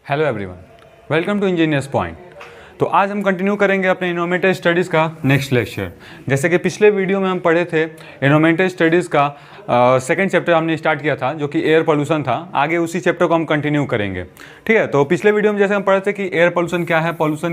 Hello everyone, welcome to engineers point. तो आज हम कंटिन्यू करेंगे अपने एनवायरमेंटल स्टडीज़ का नेक्स्ट लेक्चर। जैसे कि पिछले वीडियो में हम पढ़े थे एनवायरमेंटल स्टडीज़ का सेकंड चैप्टर हमने स्टार्ट किया था जो कि एयर पोल्यूशन था। आगे उसी चैप्टर को हम कंटिन्यू करेंगे, ठीक है। तो पिछले वीडियो में जैसे हम पढ़े थे कि एयर पोल्यूशन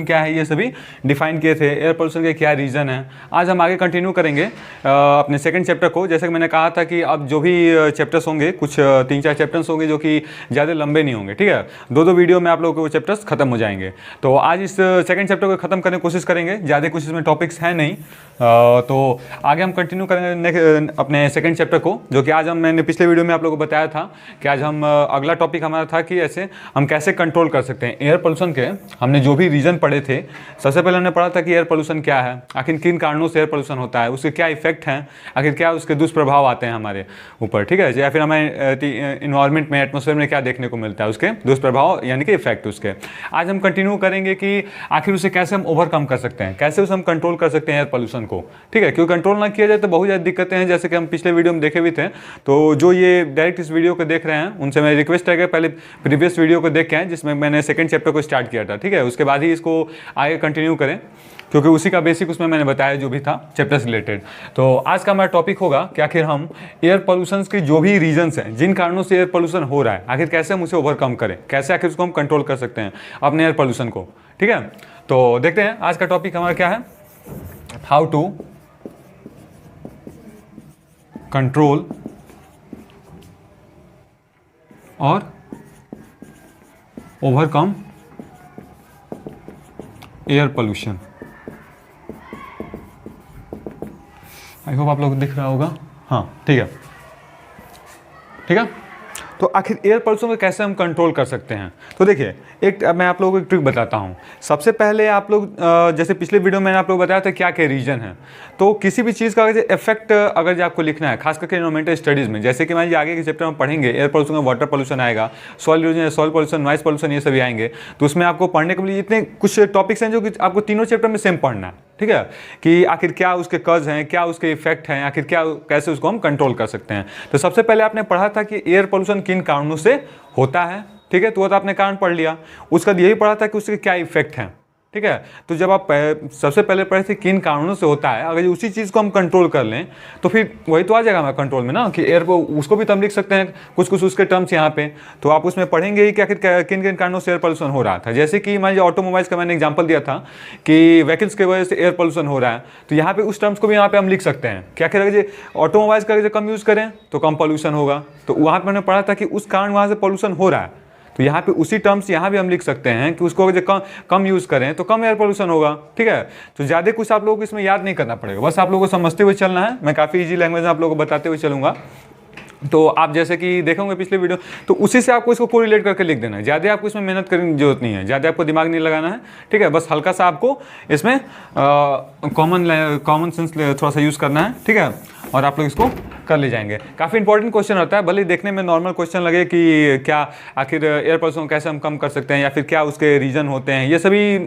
क्या है, ये सभी डिफाइन किए थे, एयर पोल्यूशन के क्या रीज़न है। आज हम आगे कंटिन्यू करेंगे अपने सेकेंड चैप्टर को। जैसे कि मैंने कहा था कि अब जो भी चैप्टर्स होंगे, कुछ 3-4 चैप्टर्स होंगे जो कि ज़्यादा लंबे नहीं होंगे, ठीक है। 2-2 वीडियो में आप लोगों के वो चैप्टर्स खत्म हो जाएंगे। तो आज इस सेकंड चैप्टर को खत्म करने की कोशिश करेंगे, ज़्यादा कुछ इसमें टॉपिक्स हैं नहीं। तो आगे हम कंटिन्यू करेंगे अपने सेकंड चैप्टर को, जो कि आज मैंने पिछले वीडियो में आप लोगों को बताया था कि आज हम अगला टॉपिक हमारा था कि ऐसे हम कैसे कंट्रोल कर सकते हैं एयर पोल्यूशन के। हमने जो भी रीज़न पढ़े थे, सबसे पहले हमने पढ़ा था कि एयर पोल्यूशन क्या है, आखिर किन कारणों से एयर पोल्यूशन होता है, उसके क्या इफेक्ट हैं, आखिर क्या उसके दुष्प्रभाव आते हैं हमारे ऊपर, ठीक है, या फिर हमें इन्वायरमेंट में, एटमॉस्फेयर में क्या देखने को मिलता है, उसके दुष्प्रभाव यानी कि इफेक्ट उसके। आज हम कंटिन्यू करेंगे कि आखिर उसे कैसे हम ओवरकम कर सकते हैं, कैसे उसे हम कंट्रोल कर सकते हैं एयर पोल्यूशन को, ठीक है। क्योंकि कंट्रोल ना किया जाए तो बहुत ज़्यादा दिक्कतें हैं, जैसे कि हम पिछले वीडियो में देखे भी थे। तो जो ये डायरेक्ट इस वीडियो को देख रहे हैं उनसे मेरी रिक्वेस्ट है कि पहले प्रीवियस वीडियो को देख के आएं जिसमें मैंने सेकंड चैप्टर को स्टार्ट किया था, ठीक है। उसके बाद ही इसको आगे कंटिन्यू करें, क्योंकि उसी का बेसिक उसमें मैंने बताया जो भी था चैप्टर से रिलेटेड। तो आज का हमारा टॉपिक होगा कि आखिर हम एयर पोल्यूशन के जो भी रीजंस हैं, जिन कारणों से एयर पोल्यूशन हो रहा है, आखिर कैसे हम उसे ओवरकम करें, कैसे आखिर उसको हम कंट्रोल कर सकते हैं अपने एयर पोल्यूशन को, ठीक है। तो देखते हैं आज का टॉपिक हमारा क्या है, हाउ टू कंट्रोल और overcome air pollution. I hope आप लोग दिख रहा होगा, हाँ ठीक है, ठीक है। तो आखिर एयर पोल्यूशन को कैसे हम कंट्रोल कर सकते हैं, तो देखिए एक मैं आप लोगों को एक ट्रिक बताता हूँ। सबसे पहले आप लोग जैसे पिछले वीडियो में मैंने आप लोग बताया था क्या क्या रीजन है। तो किसी भी चीज़ का इफेक्ट अगर जो आपको लिखना है, खास करके एनवायरमेंटल स्टडीज़ में, जैसे कि मान लीजिए आगे के चैप्टर में पढ़ेंगे एयर पोल्यूशन में वाटर पोल्यूशन आएगा, सॉइल पोल्यूशन, नॉइस पोल्यूशन, ये सभी आएंगे। तो उसमें आपको पढ़ने के लिए इतने कुछ टॉपिक्स हैं जो कि आपको तीनों चैप्टर में सेम पढ़ना है, ठीक है, कि आखिर क्या उसके कज हैं, क्या उसके इफेक्ट हैं, आखिर क्या कैसे उसको हम कंट्रोल कर सकते हैं। तो सबसे पहले आपने पढ़ा था कि एयर पोल्यूशन किन कारणों से होता है, ठीक है। तो वो तो आपने कारण पढ़ लिया। उसका यही पढ़ा था कि उसके क्या इफेक्ट हैं, ठीक है। तो जब आप सबसे पहले पढ़े थे किन कारणों से होता है, अगर उसी चीज़ को हम कंट्रोल कर लें तो फिर वही तो आ जाएगा हमारे कंट्रोल में ना, कि एयर को उसको भी तो हम लिख सकते हैं कुछ कुछ उसके टर्म्स यहाँ पे। तो आप उसमें पढ़ेंगे ही कि आखिर किन किन कारणों से एयर पोल्यूशन हो रहा था। जैसे कि मान लीजिए ऑटोमोबाइल्स का मैंने एग्जाम्पल दिया था कि व्हीकल्स की वजह से एयर पोल्यूशन हो रहा है, तो यहाँ पे उस टर्म्स को भी यहाँ पे हम लिख सकते हैं कि आखिर अगर ऑटोमोबाइल्स का अगर कम यूज़ करें तो कम पोल्यूशन होगा। तो वहाँ पर मैंने पढ़ा था कि उस कारण वहाँ से पोल्यूशन हो रहा है, तो यहाँ पे उसी टर्म्स यहाँ भी हम लिख सकते हैं कि उसको अगर कम यूज़ करें तो कम एयर पोल्यूशन होगा, ठीक है। तो ज़्यादा कुछ आप लोगों को इसमें याद नहीं करना पड़ेगा, बस आप लोगों को समझते हुए चलना है। मैं काफ़ी इजी लैंग्वेज में आप लोगों को बताते हुए चलूँगा। तो आप जैसे कि देखोगे पिछले वीडियो, तो उसी से आपको इसको कोरिलेट करके लिख देना है। ज़्यादा आपको इसमें मेहनत करने की जरूरत नहीं है, ज़्यादा आपको दिमाग नहीं लगाना है, ठीक है। बस हल्का सा आपको इसमें कॉमन सेंस थोड़ा सा यूज़ करना है, ठीक है, और आप लोग इसको कर ले जाएंगे। काफ़ी इंपॉर्टेंट क्वेश्चन होता है, भले देखने में नॉर्मल क्वेश्चन लगे कि क्या आखिर एयर पोल्यूशन को कैसे हम कम कर सकते हैं या फिर क्या उसके रीज़न होते हैं, ये सभी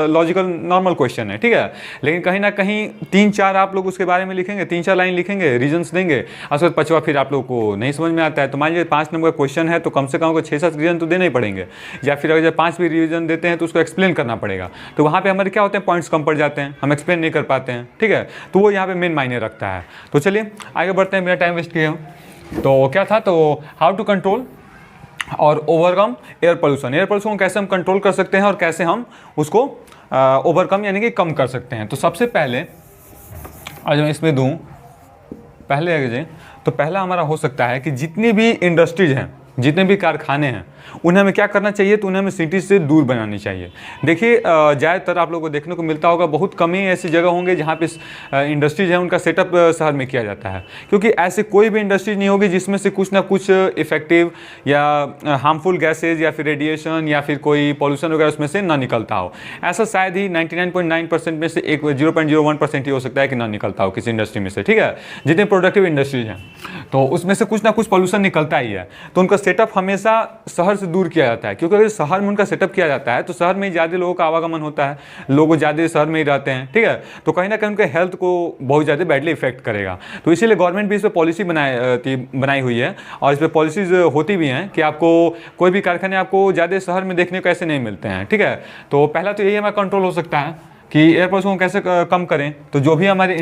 लॉजिकल नॉर्मल क्वेश्चन है, ठीक है। लेकिन कहीं ना कहीं 3-4 आप लोग उसके बारे में लिखेंगे, 3-4 लाइन लिखेंगे, रीजन्स देंगे, और उसके बाद 5वां फिर आप लोग को नहीं समझ में आता है। तो मान लीजिए 5 नंबर का क्वेश्चन है तो कम से कम 6-7 रीजन तो देने ही पड़ेंगे, या फिर अगर 5 भी रीजन देते हैं तो उसको एक्सप्लेन करना पड़ेगा। तो वहाँ पे हमारे क्या होते हैं, पॉइंट्स कम पड़ जाते हैं, हम एक्सप्लेन नहीं कर पाते हैं, ठीक है। तो वो यहाँ पे मेन मायने रखता है। तो चलिए आगे बढ़ते हैं, मेरा टाइम वेस्ट किया। तो क्या था, तो हाउ टू कंट्रोल और overcome air pollution. Air pollution को कैसे हम कंट्रोल कर सकते हैं और कैसे हम उसको ओवरकम यानी कि कम कर सकते हैं। तो सबसे पहले आज मैं इसमें दूँ पहले अगर तो पहला हमारा हो सकता है कि जितनी भी इंडस्ट्रीज हैं, जितने भी कारखाने हैं, उन्हें हमें क्या करना चाहिए, तो उन्हें हमें सिटी से दूर बनानी चाहिए। देखिए ज़्यादातर आप लोगों को देखने को मिलता होगा, बहुत कम ही ऐसी जगह होंगे जहाँ पे इंडस्ट्रीज है उनका सेटअप शहर में किया जाता है, क्योंकि ऐसे कोई भी इंडस्ट्रीज नहीं होगी जिसमें से कुछ ना कुछ इफेक्टिव या हार्मफुल गैसेज या फिर रेडिएशन या फिर कोई पॉल्यूशन वगैरह उसमें से ना निकलता हो। ऐसा शायद ही 99.9% में से 0.01% ही हो सकता है कि ना निकलता हो किसी इंडस्ट्री में से, ठीक है। जितने प्रोडक्टिव इंडस्ट्रीज हैं तो उसमें से कुछ ना कुछ पॉल्यूशन निकलता ही है, तो उनका सेटअप हमेशा शहर से दूर किया जाता है, क्योंकि अगर शहर में उनका सेटअप किया जाता है तो शहर में ज़्यादा लोगों का आवागमन होता है, लोग ज़्यादा शहर में ही रहते हैं, ठीक है। तो कहीं ना कहीं उनके हेल्थ को बहुत ज़्यादा बैडली इफेक्ट करेगा। तो इसीलिए गवर्नमेंट भी इस पर पॉलिसी बनाई हुई है, और इस पर पॉलिसीज होती भी हैं कि आपको कोई भी कारखाने आपको ज़्यादा शहर में देखने को ऐसे नहीं मिलते हैं, ठीक है। तो पहला तो यही हमारा कंट्रोल हो सकता है कि एयर पोल्यूशन को कैसे कम करें। तो जो भी हमारी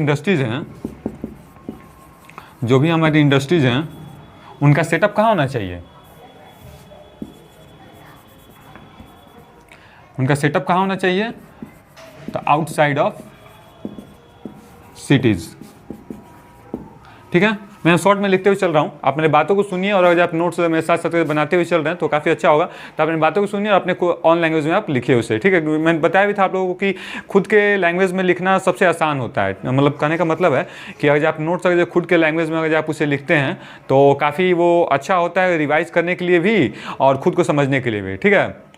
इंडस्ट्रीज़ हैं उनका सेटअप कहाँ होना चाहिए, उनका सेटअप कहाँ होना चाहिए, तो आउटसाइड ऑफ सिटीज़, ठीक है। मैं शॉर्ट में लिखते हुए चल रहा हूँ, आप मेरे बातों को सुनिए, और अगर आप नोट्स मेरे साथ साथ बनाते हुए चल रहे हैं तो काफ़ी अच्छा होगा। तो आप अपनी बातों को सुनिए और अपने को ऑन लैंग्वेज में आप लिखिए उसे, ठीक है। मैंने बताया भी था आप लोगों को कि खुद के लैंग्वेज में लिखना सबसे आसान होता है। मतलब कहने का मतलब है कि अगर आप नोट्स अगर खुद के लैंग्वेज में अगर आप उसे लिखते हैं तो काफ़ी वो अच्छा होता है रिवाइज करने के लिए भी और खुद को समझने के लिए भी, ठीक है।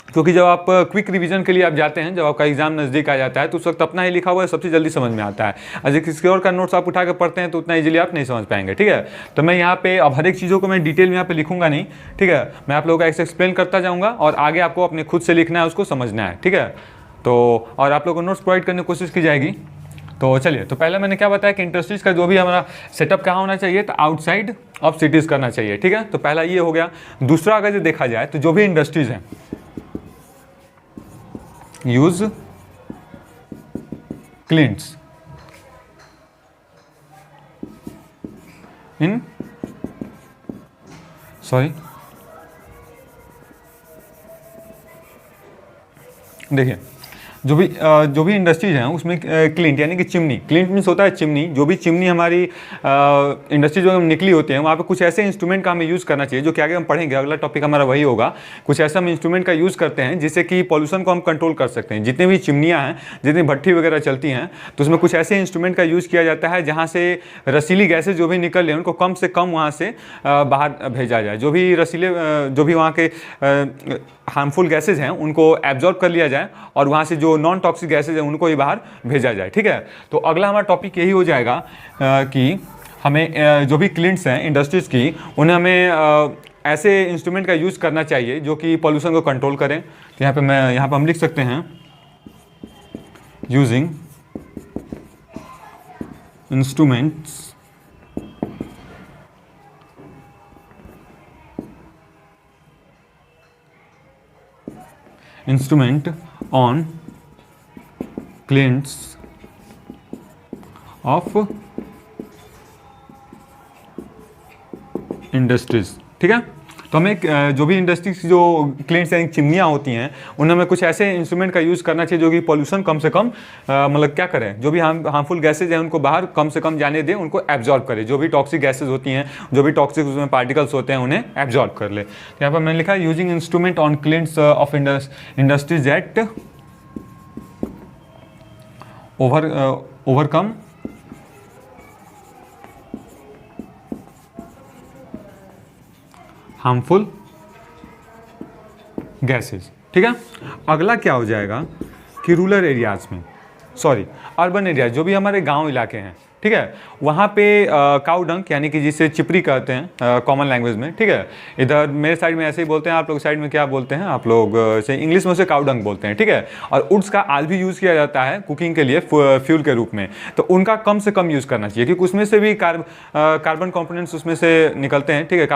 क्योंकि जब आप क्विक रिवीजन के लिए आप जाते हैं, जब आपका एग्जाम नज़दीक आ जाता है तो उस वक्त अपना ही लिखा हुआ है सबसे जल्दी समझ में आता है। अगर किसी और का नोट्स आप उठा कर पढ़ते हैं तो उतना इजीली आप नहीं समझ पाएंगे, ठीक है। तो मैं यहाँ पे अब हर एक चीज़ों को मैं डिटेल में यहाँ पे लिखूंगा नहीं, ठीक है। मैं आप लोगों का ऐसे एक्सप्लेन करता जाऊँगा और आगे आपको अपने खुद से लिखना है, उसको समझना है, ठीक है। तो और आप लोगों को नोट्स प्रोवाइड करने की कोशिश की जाएगी। तो चलिए, तो पहले मैंने क्या बताया कि इंडस्ट्रीज़ का जो भी हमारा सेटअप कहाँ होना चाहिए, तो आउटसाइड ऑफ सिटीज़ करना चाहिए, ठीक है। तो पहला ये हो गया। दूसरा अगर देखा जाए तो जो भी इंडस्ट्रीज़ हैं use cleans in देखिए जो भी इंडस्ट्रीज हैं उसमें क्लिंट यानी कि चिमनी, क्लिंट मीन्स होता है चिमनी। जो भी चिमनी हमारी इंडस्ट्री जो निकली होती है वहाँ पे कुछ ऐसे इंस्ट्रूमेंट का हमें यूज़ करना चाहिए, जो कि आगे हम पढ़ेंगे, अगला टॉपिक हमारा वही होगा। कुछ ऐसा हम इंस्ट्रूमेंट का यूज़ करते हैं जिससे कि पॉल्यूशन को हम कंट्रोल कर सकते हैं। जितनी भी चिमनियाँ हैं, जितनी भट्टी वगैरह चलती हैं, तो उसमें कुछ ऐसे इंस्ट्रूमेंट का यूज़ किया जाता है जहाँ से रसीली गैसेज जो भी निकल रही हैं उनको कम से कम वहाँ से बाहर भेजा जाए। जो भी रसीले जो भी वहाँ के हार्मफुल गैसेज हैं उनको एब्जॉर्ब कर लिया जाए और वहाँ से जो नॉन टॉक्सिक गैसेज हैं उनको ही बाहर भेजा जाए, ठीक है। तो अगला हमारा टॉपिक यही हो जाएगा कि हमें जो भी क्लिंट्स हैं इंडस्ट्रीज़ की, उन्हें हमें ऐसे इंस्ट्रूमेंट का यूज़ करना चाहिए जो कि पॉल्यूशन को कंट्रोल करें। तो यहाँ पे हम लिख सकते हैं using instruments on cleans of industries, ठीक है। तो हमें जो भी इंडस्ट्रीज जो क्लिंट्स यानी चिमनियाँ होती हैं उनमें हमें कुछ ऐसे इंस्ट्रूमेंट का यूज़ करना चाहिए जो कि पॉल्यूशन कम से कम मतलब क्या करें, जो भी हार्मफुल गैसेज हैं उनको बाहर कम से कम जाने दें, उनको एब्जॉर्ब करे। जो भी टॉक्सिक गैसेज होती हैं, जो भी टॉक्सिक उसमें पार्टिकल्स होते हैं उन्हें एब्जॉर्ब कर ले। तो यहाँ पर मैंने लिखा है using instrument on clients of industries at overcome harmful gases, ठीक है। अगला क्या हो जाएगा कि रूरल एरियाज़ में, अर्बन एरिया, जो भी हमारे गांव इलाके हैं, ठीक है, वहाँ पे काऊ डंक यानी कि जिसे चिपरी कहते हैं कॉमन लैंग्वेज में, ठीक है। इधर मेरे साइड में ऐसे ही बोलते हैं, आप लोग साइड में क्या बोलते हैं, आप लोग से इंग्लिश में उसे काऊ डंक बोलते हैं, ठीक है। और वुड्स का आज भी यूज़ किया जाता है कुकिंग के लिए फ्यूल के रूप में। तो उनका कम से कम यूज़ करना चाहिए क्योंकि उसमें से भी कार्बन कंपोनेंट्स उसमें से निकलते हैं, ठीक है।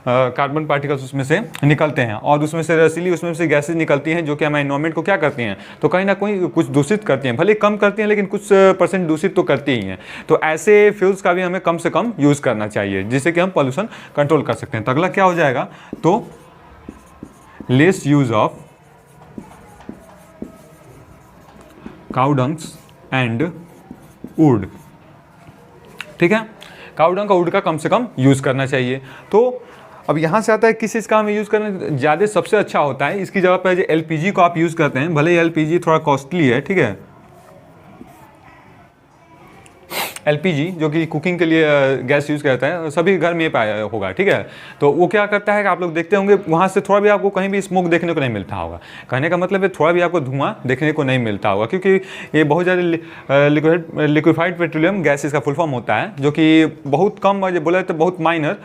कार्बन पार्टिकल्स उसमें से निकलते हैं और उसमें से रसीली उसमें से गैसेज निकलती हैं जो कि हमारे एनवायरनमेंट को क्या करती हैं, तो कहीं ना कहीं कुछ दूषित करती हैं। भले कम करती हैं लेकिन कुछ % दूषित तो करती ही हैं। तो ऐसे फ्यूल्स का भी हमें कम से कम यूज़ करना चाहिए जिससे कि हम पॉल्यूशन कंट्रोल कर सकते हैं। तो अगला क्या हो जाएगा, तो less use of cow dungs and wood, ठीक है। काऊ डंग का वुड का कम से कम यूज़ करना चाहिए। तो अब यहाँ से आता है किस चीज़ का हमें यूज़ करना ज़्यादा सबसे अच्छा होता है। इसकी जगह पर LPG को आप यूज़ करते हैं, भले ही LPG थोड़ा कॉस्टली है, ठीक है, एलपीजी जो कि कुकिंग के लिए गैस यूज़ करता है, सभी घर में पाया होगा, ठीक है। तो वो क्या करता है कि आप लोग देखते होंगे वहाँ से थोड़ा भी आपको कहीं भी स्मोक देखने को नहीं मिलता होगा। कहने का मतलब है थोड़ा भी आपको धुआं देखने को नहीं मिलता होगा, क्योंकि ये बहुत ज़्यादा लिक्विफाइड पेट्रोलियम गैस इसका फुल फॉर्म होता है, जो कि बहुत कम बोला तो बहुत माइनर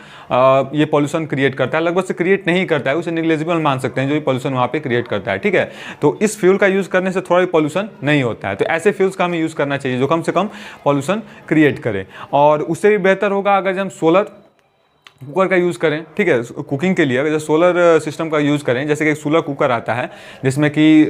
ये पॉल्यूशन क्रिएट करता है, लगभग से क्रिएट नहीं करता है, उसे निग्लेजिबल मान सकते हैं जो ये पॉल्यूशन वहाँ पे क्रिएट करता है, ठीक है। तो इस फ्यूल का यूज़ करने से थोड़ा भी पॉल्यूशन नहीं होता है। तो ऐसे फ्यूल्स का हमें यूज़ करना चाहिए जो कम से कम पॉल्यूशन क्रिएट करें। और उससे भी बेहतर होगा अगर हम सोलर कुकर का यूज़ करें, ठीक है, कुकिंग के लिए अगर सोलर सिस्टम का यूज़ करें। जैसे कि एक सोलर कुकर आता है जिसमें कि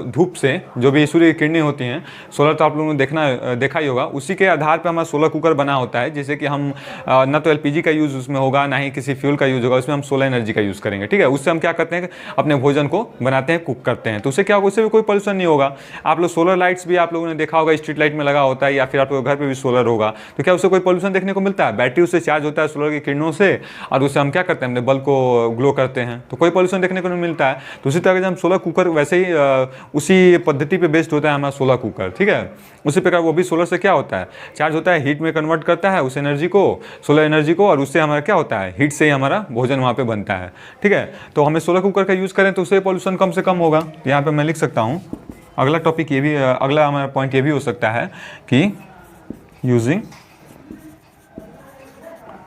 धूप से जो भी सूर्य की किरणें होती हैं, सोलर तो आप लोगों ने देखा ही होगा, उसी के आधार पर हमारा सोलर कुकर बना होता है। जैसे कि हम ना तो एलपीजी का यूज़ उसमें होगा, ना ही किसी फ्यूल का यूज़ होगा, उसमें हम सोलर एनर्जी का यूज़ करेंगे, ठीक है। उससे हम क्या करते हैं, अपने भोजन को बनाते हैं, कुक करते हैं। तो उससे क्या होगा, उससे भी कोई पॉल्यूशन नहीं होगा। आप लोग सोलर लाइट्स भी आप लोगों ने देखा होगा, स्ट्रीट लाइट में लगा होता है, या फिर आप लोग घर पर भी सोलर होगा, तो क्या उससे कोई पॉल्यूशन देखने को मिलता है? बैटरी उससे चार्ज होता है सोलर की किरणों से, और उससे हम क्या करते हैं, अपने बल्ब को ग्लो करते हैं, तो कोई पॉल्यूशन देखने को नहीं मिलता है। तो उसी तरह से हम सोलर कुकर वैसे ही उसी पद्धति पे बेस्ड होता है हमारा सोलर कुकर, ठीक है। उसी प्रकार वो भी सोलर से क्या होता है, चार्ज होता है, हीट में कन्वर्ट करता है उस एनर्जी को, सोलर एनर्जी को, और उससे हमारा क्या होता है, हीट से ही हमारा भोजन वहाँ पे बनता है, ठीक है। तो हमें सोलर कुकर का यूज़ करें तो उससे पॉल्यूशन कम से कम होगा। यहाँ पर मैं लिख सकता हूँ अगला टॉपिक ये भी, अगला हमारा पॉइंट ये भी हो सकता है कि यूजिंग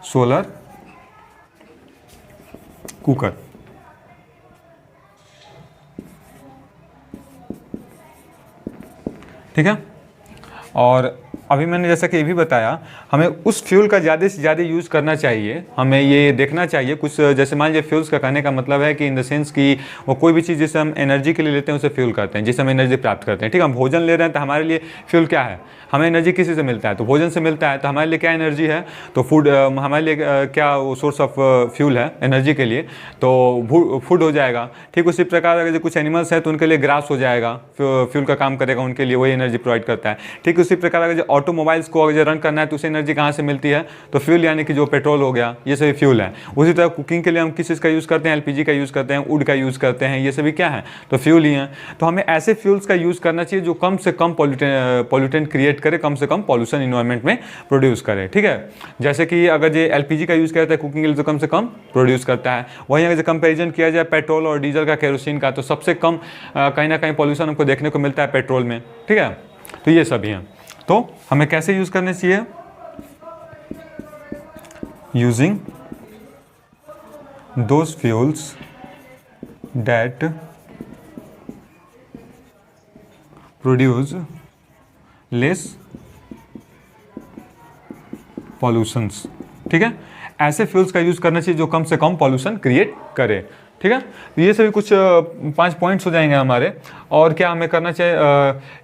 सोलर कुकर, ठीक है। और अभी मैंने जैसा कि ये भी बताया, हमें उस फ्यूल का ज़्यादा से ज़्यादा यूज़ करना चाहिए। हमें ये देखना चाहिए कुछ, जैसे मान लीजिए फ्यूल्स का कहने का मतलब है कि इन द सेंस कि वो कोई भी चीज़ जिसे हम एनर्जी के लिए लेते हैं उसे फ्यूल करते हैं, जिससे हम एनर्जी प्राप्त करते हैं, ठीक है। हम भोजन ले रहे हैं तो हमारे लिए फ्यूल क्या है, हमें एनर्जी किसी से मिलता है, तो भोजन से मिलता है। तो हमारे लिए क्या एनर्जी है, तो फूड हमारे लिए क्या वो सोर्स ऑफ फ्यूल है एनर्जी के लिए, तो फूड हो जाएगा। ठीक उसी प्रकार अगर जो कुछ एनिमल्स हैं तो उनके लिए ग्रास हो जाएगा, फ्यूल का काम करेगा, उनके लिए वही एनर्जी प्रोवाइड करता है। ठीक उसी प्रकार अगर जो ऑटोमोबाइल्स को अगर रन करना है तो उसे एनर्जी कहाँ से मिलती है, तो फ्यूल यानी कि जो पेट्रोल हो गया, ये सभी फ्यूल है। उसी तरह कुकिंग के लिए हम किस चीज़ का यूज़ करते हैं, एलपीजी का यूज़ करते हैं, वुड का यूज़ करते हैं, ये सभी क्या है, तो फ्यूल ही हैं। तो हमें ऐसे फ्यूल्स का यूज़ करना चाहिए जो कम से कम पॉल्यूटेंट क्रिएट करे, कम से कम पॉल्यूशन इन्वायरमेंट में प्रोड्यूस करे, ठीक है। जैसे कि अगर ये एलपीजी का यूज़ करता है कुकिंग के लिए तो कम से कम प्रोड्यूस करता है। वहीं अगर कंपेरिजन किया जाए पेट्रोल और डीजल का, केरोसिन का, तो सबसे कम कहीं ना कहीं पॉल्यूशन हमको देखने को मिलता है पेट्रोल में, ठीक है। तो ये सभी हैं। तो हमें कैसे यूज़ करने चाहिए, using those fuels that produce less pollutions, ठीक है। ऐसे फ्यूल्स का यूज़ करना चाहिए जो कम से कम पॉल्यूशन क्रिएट करे, ठीक है। तो ये सभी कुछ 5 पॉइंट्स हो जाएंगे हमारे। और क्या हमें करना चाहिए,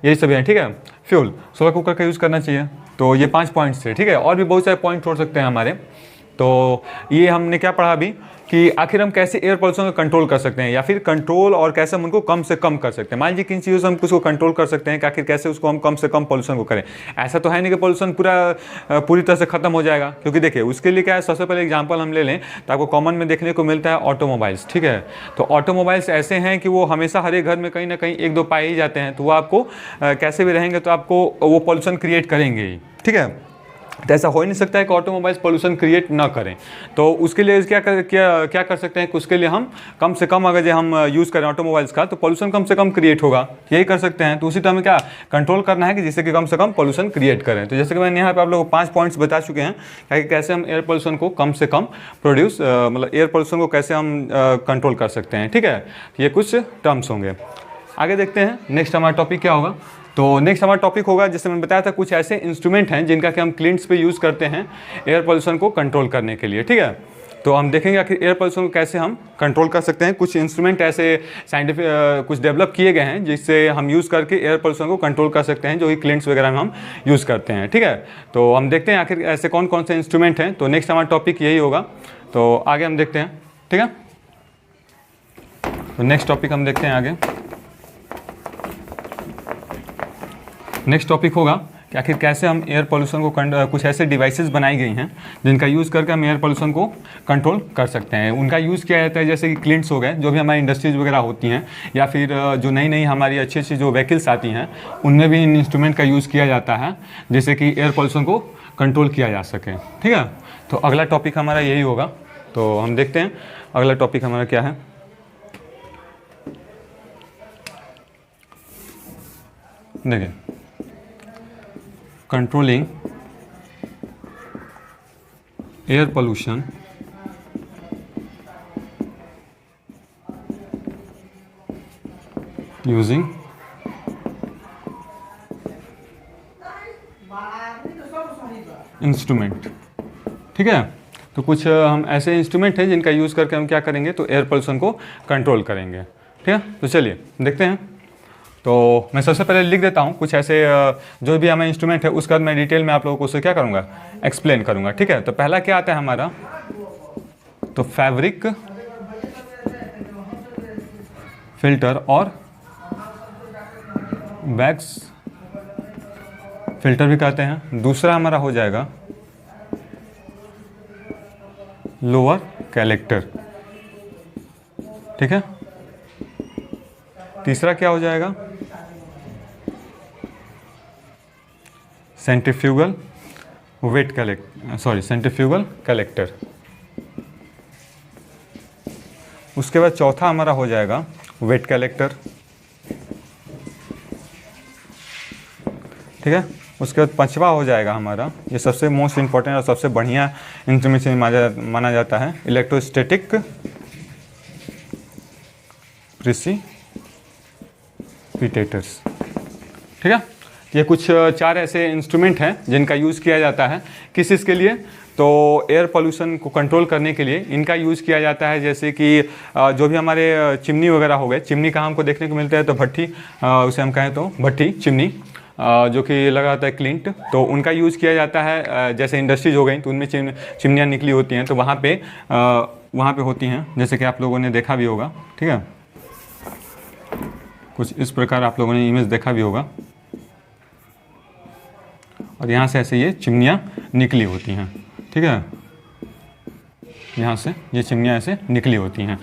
यही सभी हैं, ठीक है। फ्यूल, सोलर कुकर का यूज़ करना चाहिए, तो ये 5 पॉइंट्स थे, ठीक है। और भी बहुत सारे पॉइंट हो सकते हैं हमारे। तो ये हमने क्या पढ़ा अभी कि आखिर हम कैसे एयर पॉल्यूशन को कंट्रोल कर सकते हैं, या फिर कंट्रोल और कैसे हम उनको कम से कम कर सकते हैं। मान लीजिए किन चीज़ों से हम उसको कंट्रोल कर सकते हैं कि आखिर कैसे उसको हम कम से कम पॉल्यूशन को करें। ऐसा तो है नहीं कि पॉल्यूशन पूरी तरह से खत्म हो जाएगा, क्योंकि देखिए उसके लिए क्या है, सबसे पहले एग्जांपल हम ले लें तो आपको कॉमन में देखने को मिलता है ऑटोमोबाइल्स, ठीक है। तो ऑटोमोबाइल्स ऐसे हैं कि वो हमेशा हर एक घर में कहीं ना कहीं 1-2 पाए ही जाते हैं। तो वो आपको कैसे भी रहेंगे तो आपको वो पॉल्यूशन क्रिएट करेंगे ही, ठीक है। तो ऐसा हो ही नहीं सकता है कि ऑटोमोबाइल्स पोल्यूशन क्रिएट ना करें। तो उसके लिए क्या कर सकते हैं कि उसके लिए हम कम से कम अगर हम यूज़ करें ऑटोमोबाइल्स का, तो पोल्यूशन कम से कम क्रिएट होगा, यही कर सकते हैं। तो उसी तरह हमें क्या कंट्रोल करना है कि जिससे कि कम से कम पोल्यूशन क्रिएट करें। तो जैसे कि मैंने यहाँ पर आप लोगों को 5 पॉइंट्स बता चुके हैं कि कैसे हम एयर पोल्यूशन को कम से कम मतलब एयर पोल्यूशन को कैसे हम कंट्रोल कर सकते हैं, ठीक है। ये कुछ टर्म्स होंगे। आगे देखते हैं नेक्स्ट हमारा टॉपिक क्या होगा। तो नेक्स्ट हमारा टॉपिक होगा, जैसे मैंने बताया था, कुछ ऐसे इंस्ट्रूमेंट हैं जिनका कि हम क्लिंट्स पे यूज़ करते हैं एयर पोल्यूशन को कंट्रोल करने के लिए, ठीक है। तो हम देखेंगे आखिर एयर पोल्यूशन को कैसे हम कंट्रोल कर सकते हैं। कुछ इंस्ट्रूमेंट ऐसे साइंटिफिक कुछ डेवलप किए गए हैं जिससे हम यूज़ करके एयर पोल्यूशन को कंट्रोल कर सकते हैं, जो कि क्लिंट्स वगैरह में हम यूज़ करते हैं, ठीक है। तो हम देखते हैं आखिर ऐसे कौन कौन से इंस्ट्रूमेंट हैं। तो नेक्स्ट हमारा टॉपिक यही होगा। तो आगे हम देखते हैं, ठीक है। तो नेक्स्ट टॉपिक हम देखते हैं आगे। नेक्स्ट टॉपिक होगा कि आखिर कैसे हम एयर पोल्यूशन को कुछ ऐसे डिवाइसेस बनाई गई हैं जिनका यूज़ करके हम एयर पोल्यूशन को कंट्रोल कर सकते हैं। उनका यूज़ किया जाता है जैसे कि क्लिंट्स हो गए, जो भी हमारी इंडस्ट्रीज वगैरह होती हैं, या फिर जो नई नई हमारी अच्छी अच्छी जो व्हीकल्स आती हैं उनमें भी इन इंस्ट्रूमेंट का यूज़ किया जाता है, जैसे कि एयर पोल्यूशन को कंट्रोल किया जा सके। ठीक है, तो अगला टॉपिक हमारा यही होगा। तो हम देखते हैं अगला टॉपिक हमारा क्या है। देखिए, controlling air pollution using instrument. ठीक है, तो कुछ हम ऐसे इंस्ट्रूमेंट हैं जिनका यूज़ करके हम क्या करेंगे, तो एयर पोल्यूशन को कंट्रोल करेंगे। ठीक है, तो चलिए देखते हैं। तो मैं सबसे पहले लिख देता हूँ कुछ ऐसे जो भी हमें इंस्ट्रूमेंट है, उसके बाद मैं डिटेल में आप लोगों को उसे क्या करूँगा, एक्सप्लेन करूँगा। ठीक है, तो पहला क्या आता है हमारा, तो फैब्रिक फिल्टर और वैक्स फिल्टर भी कहते हैं। दूसरा हमारा हो जाएगा लोअर कलेक्टर। ठीक है, तीसरा क्या हो जाएगा, सेंट्रीफ्यूगल सेंट्रीफ्यूगल कलेक्टर। उसके बाद चौथा हमारा हो जाएगा वेट कलेक्टर। ठीक है, उसके बाद पांचवा हो जाएगा हमारा, ये सबसे मोस्ट इंपॉर्टेंट और सबसे बढ़िया इंस्ट्रूमेंट माना जाता है, इलेक्ट्रोस्टैटिक प्रिसिपिटेटर्स। ठीक है, ये कुछ चार ऐसे इंस्ट्रूमेंट हैं जिनका यूज़ किया जाता है किस चीज़ के लिए, तो एयर पोल्यूशन को कंट्रोल करने के लिए इनका यूज़ किया जाता है। जैसे कि जो भी हमारे चिमनी वगैरह हो गए, चिमनी कहाँ हमको देखने को मिलता है, तो भट्टी, उसे हम कहें तो भट्टी चिमनी, जो कि लगा होता है क्लिंट, तो उनका यूज़ किया जाता है। जैसे इंडस्ट्रीज हो गई तो उनमें चिमनियाँ निकली होती हैं, तो वहाँ पे होती हैं, जैसे कि आप लोगों ने देखा भी होगा। ठीक है, कुछ इस प्रकार आप लोगों ने इमेज देखा भी होगा, और यहाँ से ऐसे ये चिमनियाँ निकली होती हैं। ठीक है, यहाँ से ये चिमनियाँ ऐसे निकली होती हैं।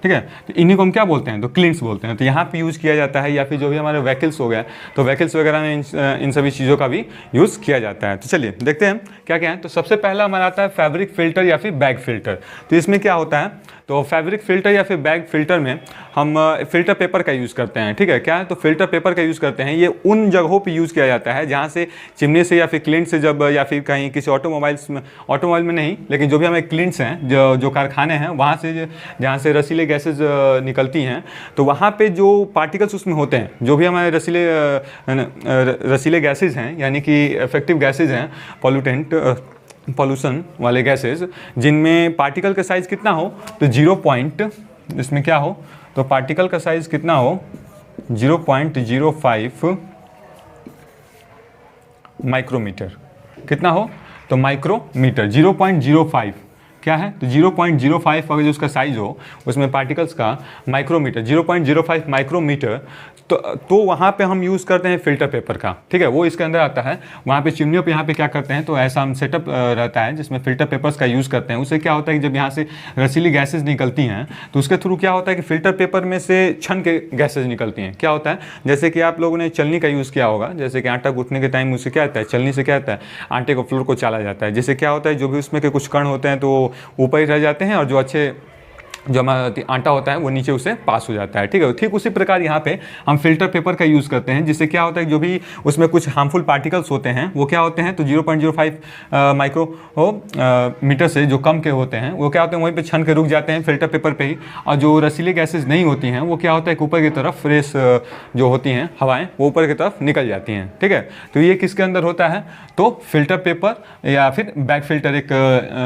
ठीक है, तो इन्हीं को हम क्या बोलते हैं, तो क्लिंट्स बोलते हैं। तो यहाँ पे यूज़ किया जाता है, या फिर जो भी हमारे व्हीकल्स हो गया, तो व्हीकल्स वगैरह में इन सभी चीज़ों का भी यूज़ किया जाता है। तो चलिए देखते हैं क्या क्या है। तो सबसे पहला हमारा आता है फैब्रिक फिल्टर या फिर बैग फिल्टर। तो इसमें क्या होता है, तो फैब्रिक फिल्टर या फिर बैग फिल्टर में हम फिल्टर पेपर का यूज़ करते हैं। ठीक है, क्या है, तो फिल्टर पेपर का यूज़ करते हैं। ये उन जगहों पे यूज़ किया जाता है जहाँ से चिमनी से या फिर क्लिंट से जब, या फिर कहीं किसी ऑटोमोबाइल में नहीं, लेकिन जो भी हमें क्लिंट्स हैं, जो कारखाने हैं, वहाँ से जहाँ से रसीले गैसेज निकलती हैं, तो वहाँ पे जो पार्टिकल्स उसमें होते हैं, जो भी हमारे रसीले गैसेज हैं, यानी कि इफेक्टिव गैसेज हैं, पॉल्यूशन वाले गैसेज, जिनमें पार्टिकल का साइज़ कितना हो, तो 0. इसमें क्या हो, तो पार्टिकल का साइज़ कितना हो, 0.05 माइक्रोमीटर। कितना हो, तो माइक्रोमीटर 0.05 क्या है, तो 0.05 अगर जो उसका साइज़ हो उसमें पार्टिकल्स का, माइक्रोमीटर 0.05 माइक्रोमीटर, तो वहाँ पे हम यूज़ करते हैं फ़िल्टर पेपर का। ठीक है, वो इसके अंदर आता है। वहाँ पे चिमनियों पे यहाँ पे क्या करते हैं, तो ऐसा हम सेटअप रहता है जिसमें फ़िल्टर पेपर्स का यूज़ करते हैं। उससे क्या होता है कि जब यहाँ से रसीली गैसेज निकलती हैं, तो उसके थ्रू क्या होता है कि फ़िल्टर पेपर में से छन के गैसेज निकलती हैं। क्या होता है, जैसे कि आप लोगों ने चलनी का यूज़ किया होगा, जैसे कि आटा गूँथने के टाइम उससे क्या होता है, चलनी से क्या होता है, आटे को फ्लोर को चाला जाता है। जिससे क्या होता है, जो भी उसमें के कुछ कण होते हैं तो ऊपर ही रह जाते हैं, और जो अच्छे जो हमारा आटा होता है वो नीचे उसे पास हो जाता है। ठीक है, ठीक उसी प्रकार यहाँ पे हम फिल्टर पेपर का यूज़ करते हैं, जिससे क्या होता है, जो भी उसमें कुछ हार्मफुल पार्टिकल्स होते हैं वो क्या होते हैं, तो 0.05 माइक्रोमीटर से जो कम के होते हैं वो क्या होते हैं, वहीं पे छन के रुक जाते हैं फिल्टर पेपर पे ही। और जो रसीली गैसेज नहीं होती हैं वो क्या होता है, ऊपर की तरफ फ्रेश जो होती हैं हवाएँ, वो ऊपर की तरफ निकल जाती हैं। ठीक है, तो ये किसके अंदर होता है, तो फिल्टर पेपर या फिर बैग फिल्टर एक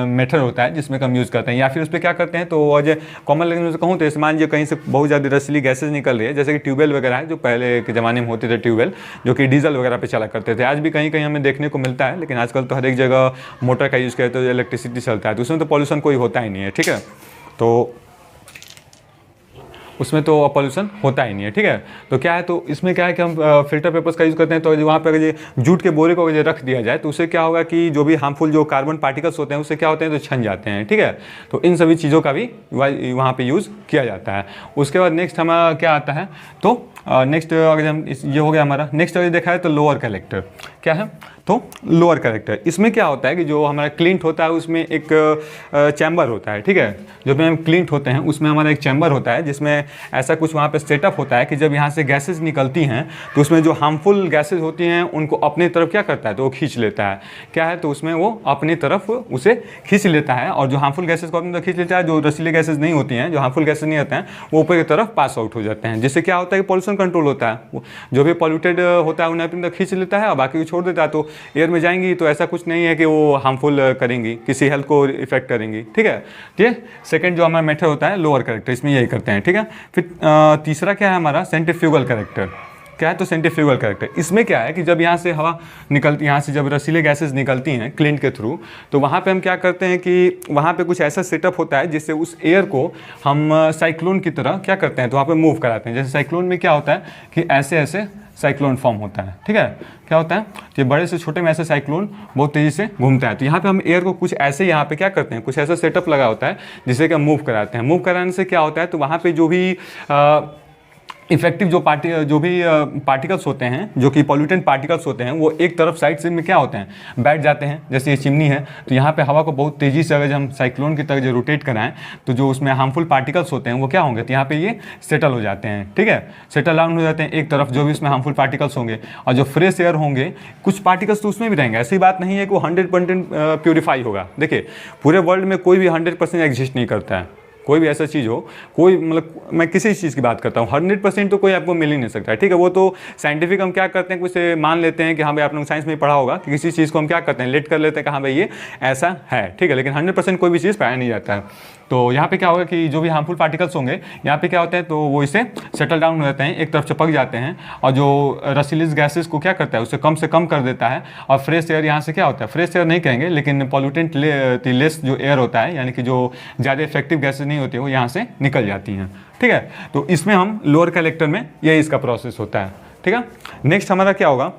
मेथड होता है जिसमें हम यूज़ करते हैं। या फिर उस पर क्या करते हैं, तो आज कॉमन लैंग्वेज में कहूँ तो इस मान जो कहीं से बहुत ज़्यादा रसीली गैसेज निकल रही है, जैसे कि ट्यूबवेल वगैरह है, जो पहले के ज़माने में होते थे ट्यूबवेल, जो कि डीजल वगैरह पे चला करते थे। आज भी कहीं कहीं हमें देखने को मिलता है, लेकिन आजकल तो हर एक जगह मोटर का यूज़ करते हैं, तो इलेक्ट्रिसिटी चलता है, तो उसमें तो पॉल्यूशन कोई होता ही नहीं है। ठीक है, तो उसमें तो पॉल्यूशन होता ही नहीं है। ठीक है, तो क्या है, तो इसमें क्या है कि हम फिल्टर पेपर्स का यूज़ करते हैं। तो वहाँ पर अगर ये जूट के बोरे को अगर रख दिया जाए तो उससे क्या होगा कि जो भी हार्मफुल जो कार्बन पार्टिकल्स होते हैं उससे क्या होते हैं, तो छन जाते हैं। ठीक है, तो इन सभी चीज़ों का भी वहाँ पे यूज़ किया जाता है। उसके बाद नेक्स्ट हमारा क्या आता है, तो नेक्स्ट अगर हम ये हो गया हमारा। नेक्स्ट अगर देखा है तो लोअर कलेक्टर क्या है, तो लोअर कलेक्टर इसमें क्या होता है कि जो हमारा क्लिंट होता है उसमें एक चैम्बर होता है, ठीक है। जब हम क्लिंट होते हैं उसमें हमारा एक चैम्बर होता है जिसमें ऐसा कुछ वहाँ पे सेटअप होता है कि जब यहाँ से गैसेज निकलती हैं तो उसमें जो हार्मफुल गैसेज होती हैं उनको अपनी तरफ क्या करता है, तो वो खींच लेता है। क्या है, तो उसमें वो अपनी तरफ उसे खींच लेता है, और जो हार्मफुल गैसेज को अपनी तरफ खींच लेता है, जो रसीले गैसेज नहीं होती हैं, जो हार्मफुल गैसेज नहीं होते हैं, वो ऊपर की तरफ पास आउट हो जाते हैं, जिससे क्या होता है कि पॉल्यूशन कंट्रोल होता है। जो भी पॉल्यूटेड होता है उन्हें अपनी तरफ खींच लेता है और बाकी को छोड़ देता है, तो एयर में जाएंगी तो ऐसा कुछ नहीं है कि वो हार्मफुल करेंगी, किसी हेल्थ को इफेक्ट करेंगी, ठीक है। ठीक है, सेकंड जो हमारा मेथड होता है लोअर कलेक्टर, इसमें यही करते हैं, ठीक है। फिर तीसरा क्या है हमारा सेंट्रीफ्यूगल कलेक्टर। क्या है, तो सेंट्रीफ्यूगल कलेक्टर इसमें क्या है कि जब यहाँ से हवा निकलती, यहाँ से जब रसीले गैसेस निकलती हैं क्लिंट के थ्रू, तो वहाँ पे हम क्या करते हैं कि वहाँ पे कुछ ऐसा सेटअप होता है जिससे उस एयर को हम साइक्लोन की तरह क्या करते हैं, तो वहाँ पे मूव कराते हैं। जैसे साइक्लोन में क्या होता है कि ऐसे ऐसे साइक्लोन फॉर्म होता है, ठीक है। क्या होता है कि बड़े से छोटे में ऐसे साइक्लोन बहुत तेज़ी से घूमता है, तो यहाँ पे हम एयर को कुछ ऐसे यहाँ पे क्या करते हैं, कुछ ऐसा सेटअप लगा होता है जिससे कि हम मूव कराते हैं। मूव कराने से क्या होता है, तो वहाँ पे जो भी इफेक्टिव जो पार्टिकल्स होते हैं, जो कि पॉल्यूटेंट पार्टिकल्स होते हैं, वो एक तरफ साइड से में क्या होते हैं, बैठ जाते हैं। जैसे ये चिमनी है, तो यहाँ पे हवा को बहुत तेज़ी से अगर हम साइक्लोन की तरह जो रोटेट कराएं, तो जो उसमें हार्मफुल पार्टिकल्स होते हैं वो क्या होंगे, तो यहाँ पे ये सेटल हो जाते हैं, ठीक है, सेटल डाउन हो जाते हैं एक तरफ, जो भी उसमें हार्मफुल पार्टिकल्स होंगे। और जो फ्रेश एयर होंगे, कुछ पार्टिकल्स तो उसमें भी रहेंगे, ऐसी बात नहीं है कि वो 100% प्योरीफाई होगा। देखिए, पूरे वर्ल्ड में कोई भी 100% एग्जिस्ट नहीं करता है, कोई भी ऐसा चीज़ हो, कोई मतलब मैं किसी चीज़ की बात करता हूँ, 100% तो कोई आपको मिल ही नहीं सकता है, ठीक है। वो तो साइंटिफिक हम क्या करते हैं, कुछ मान लेते हैं कि हाँ भाई आपने साइंस में पढ़ा होगा कि किसी चीज़ को हम क्या करते हैं, लेट कर लेते हैं कि हाँ भाई ये ऐसा है, ठीक है। लेकिन 100% कोई भी चीज़ पाया नहीं जाता है। तो यहाँ पे क्या होगा कि जो भी हार्मफुल पार्टिकल्स होंगे यहाँ पे क्या होता है, तो वो इसे सेटल डाउन हो जाते हैं, एक तरफ चिपक जाते हैं, और जो रसीली गैसेस को क्या करता है, उसे कम से कम कर देता है। और फ्रेश एयर यहाँ से क्या होता है, फ्रेश एयर नहीं कहेंगे लेकिन पॉल्यूटेंट लेस जो एयर होता है, यानी कि जो ज़्यादा इफेक्टिव गैसेज नहीं होती है, वो यहाँ से निकल जाती हैं, ठीक है। तो इसमें हम लोअर कलेक्टर में यही इसका प्रोसेस होता है, ठीक है। नेक्स्ट हमारा क्या होगा,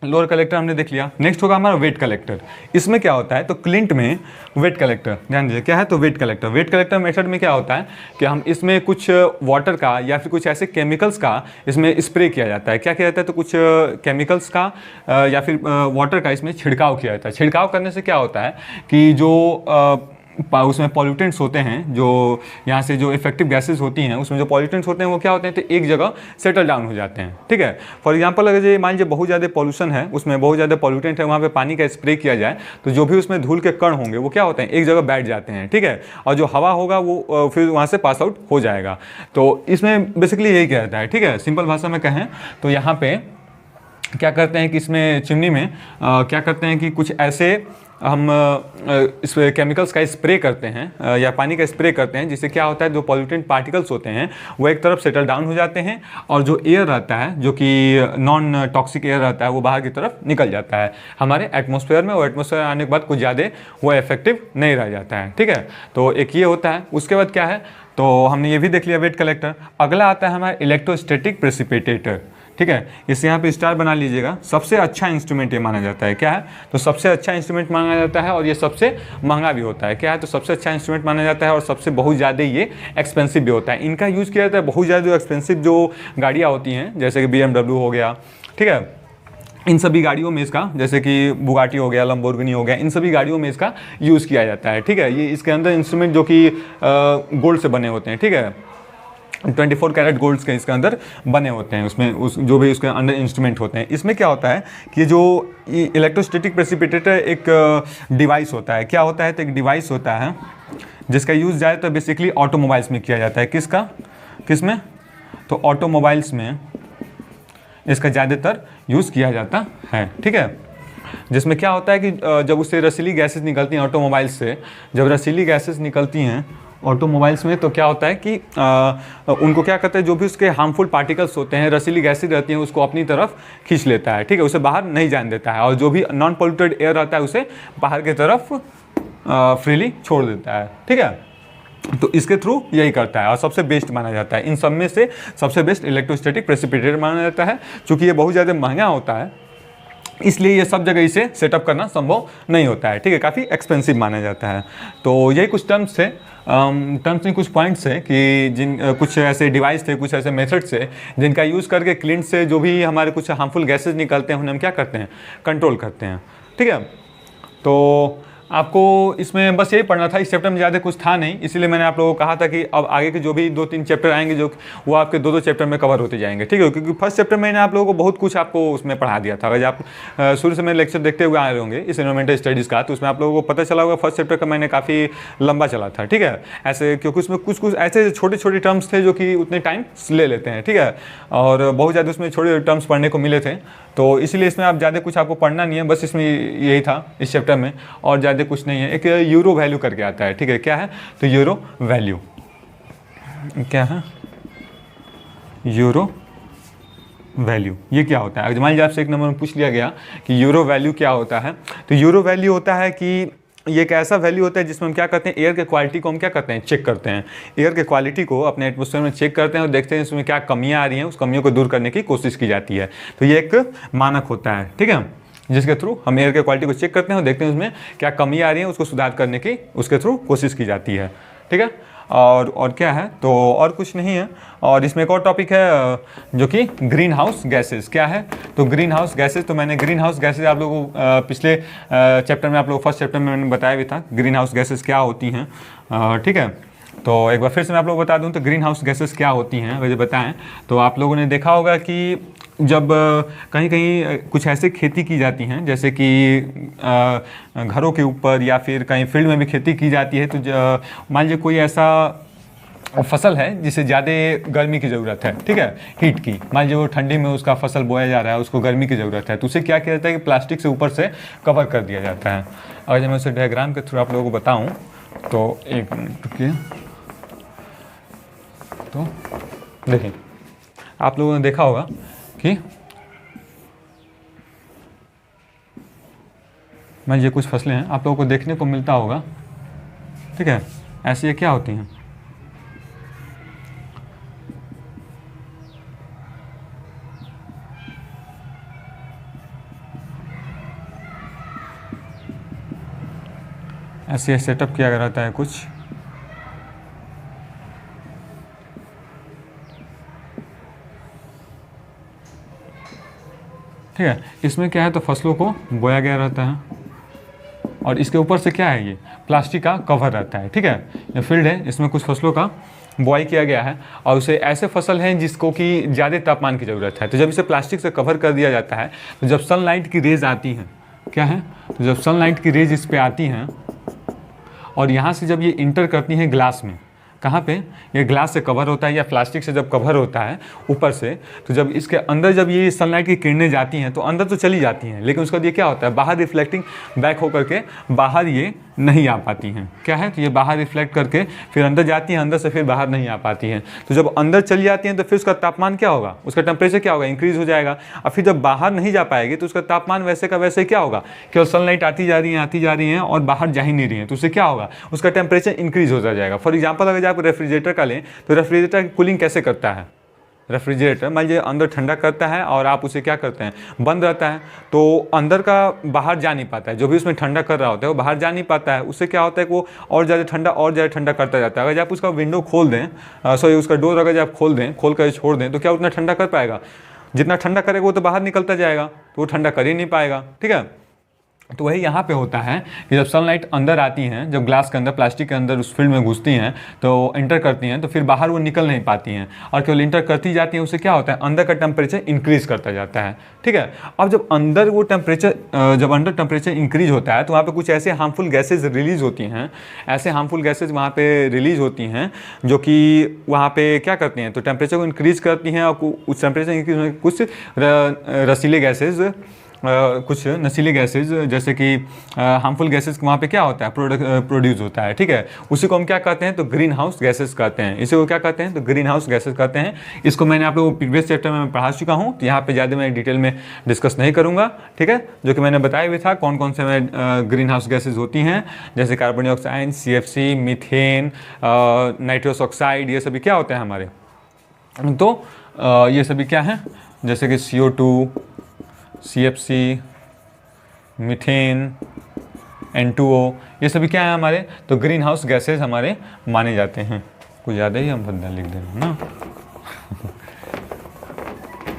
लोअर कलेक्टर हमने देख लिया। नेक्स्ट होगा हमारा वेट कलेक्टर। इसमें क्या होता है, तो क्लिंट में वेट कलेक्टर, ध्यान दीजिए क्या है, तो wet collector. Wet collector method में क्या होता है कि हम इसमें कुछ वाटर का या फिर कुछ ऐसे केमिकल्स का इसमें स्प्रे किया जाता है। क्या किया जाता है, तो कुछ केमिकल्स का या फिर वाटर का इसमें छिड़काव किया जाता है। छिड़काव करने से क्या होता है कि जो उसमें पॉल्यूटेंट्स होते हैं, जो यहाँ से जो इफेक्टिव गैसेस होती हैं, उसमें जो पॉल्यूटेंट्स होते हैं वो क्या होते हैं, तो एक जगह सेटल डाउन हो जाते हैं, ठीक है। फॉर एग्जांपल अगर ये मान लीजिए बहुत ज़्यादा पॉल्यूशन है, उसमें बहुत ज़्यादा पॉल्यूटेंट है, वहाँ पे पानी का स्प्रे किया जाए, तो जो भी उसमें धूल के कण होंगे वो क्या होते हैं, एक जगह बैठ जाते हैं, ठीक है। और जो हवा होगा वो फिर वहाँ से पास आउट हो जाएगा। तो इसमें बेसिकली यही कहता है, ठीक है। सिंपल भाषा में कहें तो यहाँ पे क्या करते हैं कि इसमें चिमनी में क्या करते हैं कि कुछ ऐसे हम इस केमिकल्स का स्प्रे करते हैं या पानी का स्प्रे करते हैं, जिससे क्या होता है, जो पॉल्यूटेंट पार्टिकल्स होते हैं वो एक तरफ सेटल डाउन हो जाते हैं, और जो एयर रहता है, जो कि नॉन टॉक्सिक एयर रहता है, वो बाहर की तरफ निकल जाता है हमारे एटमॉस्फेयर में। और एटमॉस्फेयर आने के बाद कुछ ज़्यादा वो इफेक्टिव नहीं रह जाता है, ठीक है। तो एक ये होता है। उसके बाद क्या है, तो हमने ये भी देख लिया वेट कलेक्टर। अगला आता है हमारा इलेक्ट्रोस्टैटिक प्रेसिपिटेटर, ठीक है। इसे यहाँ पे स्टार बना लीजिएगा। सबसे अच्छा इंस्ट्रूमेंट ये माना जाता है। क्या है, तो सबसे अच्छा इंस्ट्रूमेंट माना जाता है, और ये सबसे महंगा भी होता है। क्या है, तो सबसे अच्छा इंस्ट्रूमेंट माना जाता है और सबसे बहुत ज़्यादा ये एक्सपेंसिव भी होता है। इनका यूज़ किया जाता है बहुत ज़्यादा जो एक्सपेंसिव जो गाड़ियाँ होती हैं, जैसे कि BMW हो गया, ठीक है। इन सभी गाड़ियों में इसका, जैसे कि बुगाटी हो गया, लंबोर्गिनी हो गया, इन सभी गाड़ियों में इसका यूज़ किया जाता है, ठीक है। ये इसके अंदर इंस्ट्रूमेंट जो कि गोल्ड से बने होते हैं, ठीक है। 24 कैरेट गोल्ड्स के इसके अंदर बने होते हैं, उसमें जो भी उसके अंदर इंस्ट्रूमेंट होते हैं। इसमें क्या होता है कि जो इलेक्ट्रोस्टैटिक प्रेसिपिटेटर एक डिवाइस होता है। क्या होता है, तो एक डिवाइस होता है जिसका यूज़ ज़्यादातर बेसिकली ऑटोमोबाइल्स में किया जाता है। किसमें, तो ऑटोमोबाइल्स में इसका ज़्यादातर यूज़ किया जाता है, ठीक है। जिसमें क्या होता है कि जब उससे रसीली गैसेस निकलती हैं ऑटोमोबाइल्स से, जब रसीली गैसेस निकलती हैं ऑटोमोबाइल्स में, तो क्या होता है कि उनको क्या करते हैं, जो भी उसके हार्मफुल पार्टिकल्स होते हैं, रसीली गैसेज रहती हैं, उसको अपनी तरफ खींच लेता है, ठीक है, उसे बाहर नहीं जाने देता है। और जो भी नॉन पॉल्यूटेड एयर रहता है उसे बाहर की तरफ फ्रीली छोड़ देता है, ठीक है। तो इसके थ्रू यही करता है और सबसे बेस्ट माना जाता है। इन सब में से सबसे बेस्ट इलेक्ट्रोस्टैटिक प्रेसिपिटेटर माना जाता है। चूँकि ये बहुत ज़्यादा महंगा होता है, इसलिए ये सब जगह इसे सेटअप करना संभव नहीं होता है, ठीक है, काफ़ी एक्सपेंसिव माना जाता है। तो यही कुछ टर्म्स थे, टर्म्स में कुछ पॉइंट्स है कि कुछ ऐसे डिवाइस थे, कुछ ऐसे मेथड्स थे जिनका यूज़ करके क्लिंट से जो भी हमारे कुछ हार्मफुल गैसेज निकलते हैं उन्हें हम क्या करते हैं, कंट्रोल करते हैं, ठीक है। तो आपको इसमें बस यही पढ़ना था, इस चैप्टर में ज़्यादा कुछ था नहीं, इसीलिए मैंने आप लोगों को कहा था कि अब आगे के जो भी 2-3 चैप्टर आएंगे जो वो आपके 2-2 चैप्टर में कवर होते जाएंगे, ठीक है। क्योंकि फर्स्ट चैप्टर में मैंने आप लोगों को बहुत कुछ आपको उसमें पढ़ा दिया था। अगर आप शुरू से मेरे लेक्चर देखते हुए आए होंगे इस एनवायरमेंटल स्टडीज़ का, तो उसमें आप लोगों को पता चला होगा फर्स्ट चैप्टर का मैंने काफ़ी लंबा चला था, ठीक है, ऐसे, क्योंकि उसमें कुछ कुछ ऐसे छोटे छोटे टर्म्स थे जो कि उतने टाइम ले लेते हैं, ठीक है, और बहुत ज़्यादा उसमें छोटे टर्म्स पढ़ने को मिले थे। तो इसीलिए इसमें आप ज़्यादा कुछ आपको पढ़ना नहीं है, बस इसमें यही था इस चैप्टर में, और ज़्यादा कुछ नहीं है। एक यूरो वैल्यू करके आता है, ठीक है, क्या है, तो यूरो वैल्यू क्या है, यूरो वैल्यू ये क्या होता है। अगर मान लीजिए आपसे एक नंबर में पूछ लिया गया कि यूरो वैल्यू क्या होता है, तो यूरो वैल्यू होता है कि ये एक ऐसा वैल्यू होता है जिसमें हम क्या करते हैं, एयर के क्वालिटी को हम क्या करते हैं, चेक करते हैं। एयर के क्वालिटी को अपने एटमॉस्फेयर में चेक करते हैं और देखते हैं इसमें क्या कमियां आ रही हैं, उस कमियों को दूर करने की कोशिश की जाती है। तो ये एक मानक होता है, ठीक है, जिसके थ्रू हम एयर के क्वालिटी को चेक करते हैं और देखते हैं उसमें क्या कमी आ रही है, उसको सुधार करने की उसके थ्रू कोशिश की जाती है, ठीक है। और क्या है, तो और कुछ नहीं है। और इसमें एक और टॉपिक है जो कि ग्रीन हाउस गैसेज क्या है, तो ग्रीन हाउस गैसेज, तो मैंने ग्रीन हाउस गैसेज आप लोगों को पिछले चैप्टर में, आप लोगों फर्स्ट चैप्टर में मैंने बताया भी था ग्रीन हाउस गैसेज क्या होती हैं, ठीक है। तो एक बार फिर से मैं आप लोगों को बता दूं तो ग्रीन हाउस गैसेस क्या होती हैं, अगर बताएं तो आप लोगों ने देखा होगा कि जब कहीं कहीं कुछ ऐसे खेती की जाती हैं, जैसे कि घरों के ऊपर या फिर कहीं फील्ड में भी खेती की जाती है, तो मान लीजिए कोई ऐसा फसल है जिसे ज़्यादा गर्मी की ज़रूरत है, ठीक है, हीट की, मान लीजिए वो ठंडी में उसका फसल बोया जा रहा है, उसको गर्मी की ज़रूरत है, तो उसे क्या किया जाता है कि प्लास्टिक से ऊपर से कवर कर दिया जाता है। अगर मैं उसे डायग्राम के थ्रू आप लोगों को बताऊँ तो एक मिनट रुकिए, तो देखिए आप लोगों ने देखा होगा कि मैं ये कुछ फसलें हैं आप लोगों को देखने को मिलता होगा, ठीक है, ऐसी ये क्या होती हैं, ऐसे सेटअप किया रहता है कुछ, ठीक है। इसमें क्या है, तो फसलों को बोया गया रहता है और इसके ऊपर से क्या है, ये प्लास्टिक का कवर रहता है, ठीक है। ये फील्ड है, इसमें कुछ फसलों का बुआई किया गया है और उसे ऐसे फसल हैं जिसको कि ज़्यादा तापमान की ज़रूरत है, तो जब इसे प्लास्टिक से कवर कर दिया जाता है तो जब सनलाइट की रेज आती हैं, क्या है, तो जब सनलाइट की रेज इस पर आती हैं और यहाँ से जब ये इंटर करती हैं ग्लास में, कहाँ पे, ये ग्लास से कवर होता है या प्लास्टिक से जब कवर होता है ऊपर से, तो जब इसके अंदर जब ये सनलाइट की किरणें जाती हैं तो अंदर तो चली जाती हैं, लेकिन उसका ये क्या होता है, बाहर रिफ्लेक्टिंग बैक होकर के बाहर ये नहीं आ पाती हैं, क्या है, तो ये बाहर रिफ्लेक्ट करके फिर अंदर जाती हैं, अंदर से फिर बाहर नहीं आ पाती हैं। तो जब अंदर चली जाती हैं तो फिर उसका तापमान क्या होगा, उसका टेम्परेचर क्या होगा, इंक्रीज़ हो जाएगा, और फिर जब बाहर नहीं जा पाएगी तो उसका तापमान वैसे का वैसे क्या होगा, केवल सनलाइट आती जा रही हैं और बाहर जा ही नहीं रही हैं, तो उससे क्या होगा, उसका टेम्परेचर इंक्रीज़ होता जाएगा। फॉर एग्जाम्पल अगर आप रेफ्रिजरेटर का लें तो रेफ्रिजरेटर की कूलिंग कैसे करता है, रेफ्रिजरेटर मान लीजिए अंदर ठंडा करता है और आप उसे क्या करते हैं, बंद रहता है, तो अंदर का बाहर जा नहीं पाता है, जो भी उसमें ठंडा कर रहा होता है वो बाहर जा नहीं पाता है, उससे क्या होता है कि वो और ज़्यादा ठंडा करता जाता है। अगर आप उसका विंडो खोल दें, सॉरी उसका डोर अगर आप खोल कर छोड़ दें तो क्या उतना ठंडा कर पाएगा, जितना ठंडा करेगा वो तो बाहर निकलता जाएगा, तो वो ठंडा कर ही नहीं पाएगा, ठीक है। तो वही यहाँ पे होता है कि जब सनलाइट अंदर आती हैं, जब ग्लास के अंदर, प्लास्टिक के अंदर उस फील्ड में घुसती हैं तो इंटर करती हैं, तो फिर बाहर वो निकल नहीं पाती हैं और केवल इंटर करती जाती हैं, उससे क्या होता है, अंदर का टेम्परेचर इंक्रीज़ करता जाता है, ठीक है। अब जब अंदर वो जब अंदर टेम्परेचर इंक्रीज होता है तो वहाँ पर कुछ ऐसे हार्मफुल गैसेज रिलीज़ होती हैं, ऐसे हार्मफुल गैसेज वहाँ पर रिलीज़ होती हैं जो कि वहाँ पर क्या करती हैं, तो टेम्परेचर को इंक्रीज़ करती हैं और उस टेम्परेचर इंक्रीज होने कुछ रसीले गैसेज, कुछ नशीले गैसेज जैसे कि हार्मफुल गैसेज वहाँ पे क्या होता है, प्रोड्यूस होता है, ठीक है। उसी को हम क्या कहते हैं, तो ग्रीन हाउस गैसेज कहते हैं, इसी को क्या कहते हैं, तो ग्रीन हाउस गैसेज कहते हैं। इसको मैंने आप लोगों को प्रीवियस चैप्टर में पढ़ा चुका हूँ, तो यहाँ पे ज़्यादा मैं डिटेल में डिस्कस नहीं करूँगा, ठीक है। जो कि मैंने बताया भी था कौन कौन से ग्रीन हाउस गैसेज होती हैं, जैसे carbon dioxide, CFC, methane, nitrous oxide, ये सभी क्या होते हैं हमारे, तो ये सभी क्या हैं, जैसे कि CO2, CFC, मीथेन, N2O, ये सभी क्या है हमारे, तो ग्रीन हाउस गैसेज हमारे माने जाते हैं। कुछ ज़्यादा ही हम बंदा लिख देना ना।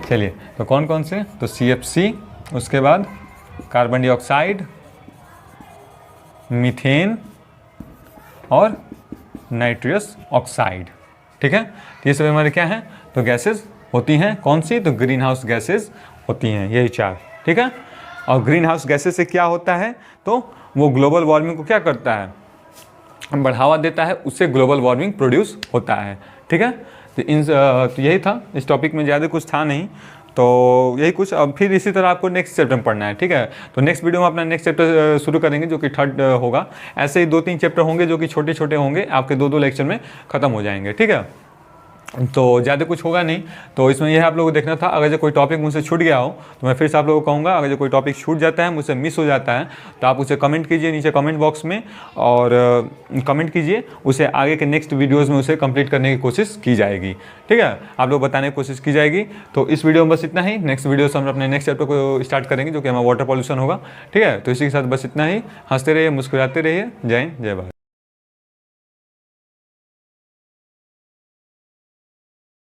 चलिए, तो कौन कौन से, तो CFC, उसके बाद कार्बन डाइऑक्साइड, मीथेन और नाइट्रस ऑक्साइड। ठीक है, तो ये सब हमारे क्या हैं, तो गैसेज होती हैं। कौन सी, तो ग्रीन हाउस गैसेज होती हैं, यही 4। ठीक है, और ग्रीन हाउस गैसेज से क्या होता है, तो वो ग्लोबल वार्मिंग को क्या करता है, बढ़ावा देता है, उससे ग्लोबल वार्मिंग प्रोड्यूस होता है। ठीक है, तो यही था, इस टॉपिक में ज़्यादा कुछ था नहीं, तो यही कुछ। अब फिर इसी तरह आपको नेक्स्ट चैप्टर में पढ़ना है। ठीक है, तो नेक्स्ट वीडियो में अपना नेक्स्ट चैप्टर शुरू करेंगे, जो कि 3rd होगा। ऐसे ही 2-3 चैप्टर होंगे जो कि छोटे छोटे होंगे, आपके 2-2 लेक्चर में ख़त्म हो जाएंगे। ठीक है, तो ज़्यादा कुछ होगा नहीं, तो इसमें यह आप लोगों को देखना था। अगर जो कोई टॉपिक मुझसे छूट गया हो तो मैं फिर से आप लोगों को कहूँगा, अगर जो कोई टॉपिक छूट जाता है, मुझसे मिस हो जाता है, तो आप उसे कमेंट कीजिए नीचे कमेंट बॉक्स में, और कमेंट कीजिए, उसे आगे के नेक्स्ट वीडियोज़ में उसे कंप्लीट करने की कोशिश की जाएगी। ठीक है, आप लोग बताने की कोशिश की जाएगी। तो इस वीडियो में बस इतना ही। नेक्स्ट वीडियो से हम अपने नेक्स्ट चैप्टर को स्टार्ट करेंगे, जो कि हमारा वाटर पॉल्यूशन होगा। ठीक है, तो इसी के साथ बस इतना ही। हंसते रहिए, मुस्कुराते रहिए। जय हिंद, जय भारत।